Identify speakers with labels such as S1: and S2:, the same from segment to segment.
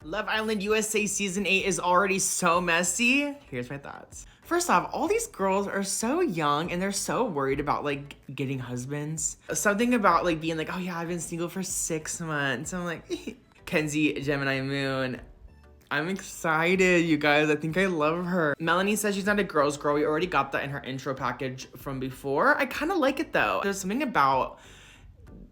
S1: Love Island USA Season 8 is already so messy. Here's my thoughts. First off, all these girls are so young and they're so worried about like getting husbands. Something about like being like, oh yeah, I've been single for 6 months. I'm like, Kenzie, Gemini Moon. I'm excited, you guys. I think I love her. Melanie says she's not a girl's girl. We already got that in her intro package from before. I kind of like it though. There's something about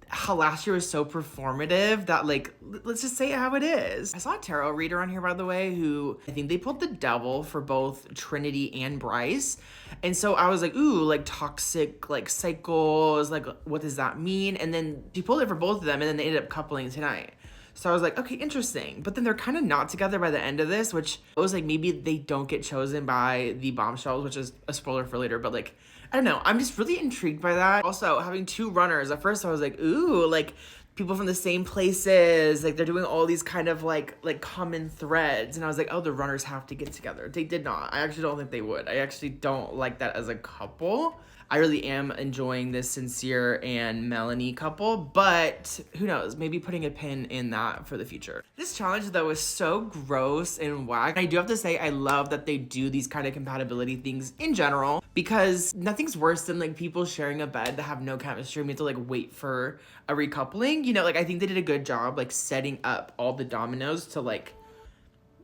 S1: how last year was so performative that like, let's just say it how it is. I saw a tarot reader on here, by the way, who I think they pulled the devil for both Trinity and Bryce. And so I was like, ooh, like toxic, like cycles, like what does that mean? And then she pulled it for both of them and then they ended up coupling tonight. So I was like, okay, interesting. But then they're kind of not together by the end of this, which I was like, maybe they don't get chosen by the bombshells, which is a spoiler for later, but like, I don't know. I'm just really intrigued by that. Also, having 2 runners. At first I was like, ooh, like people from the same places. Like they're doing all these kind of like common threads. And I was like, oh, the runners have to get together. They did not. I actually don't think they would. I actually don't like that as a couple. I really am enjoying this Sincere and Melanie couple, but who knows, maybe putting a pin in that for the future. This challenge though is so gross and whack. I do have to say I love that they do these kind of compatibility things in general because nothing's worse than like people sharing a bed that have no chemistry and we have to like wait for a recoupling. You know, like I think they did a good job like setting up all the dominoes to like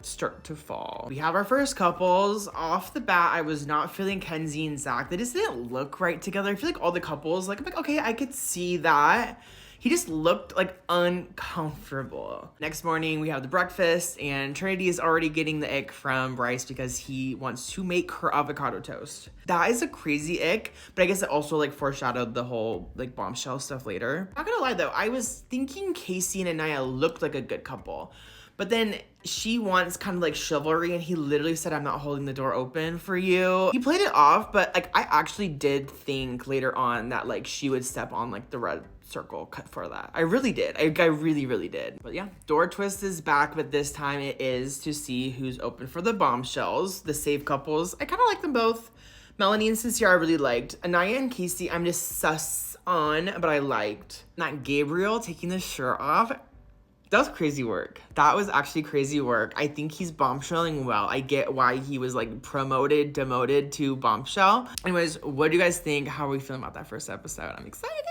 S1: start to fall. We have our first couples. Off the bat, I was not feeling Kenzie and Zach. They just didn't look right together. I feel like all the couples, like I'm like, okay, I could see that. He just looked like uncomfortable. Next morning, we have the breakfast and Trinity is already getting the ick from Bryce because he wants to make her avocado toast. That is a crazy ick, but I guess it also like foreshadowed the whole like bombshell stuff later. Not gonna lie though, I was thinking Casey and Anaya looked like a good couple. But then she wants kind of like chivalry and he literally said, I'm not holding the door open for you. He played it off, but like I actually did think later on that like she would step on like the red circle cut for that. I really did. I really, really did. But yeah, door twist is back, but this time it is to see who's open for the bombshells, the safe couples. I kind of like them both. Melanie and Sincere I really liked. Anaya and Casey I'm just sus on, but I liked. Not Gabriel taking the shirt off. That was crazy work. That was actually crazy work. I think he's bombshelling well. I get why he was like demoted to bombshell. Anyways, what do you guys think? How are we feeling about that first episode? I'm excited.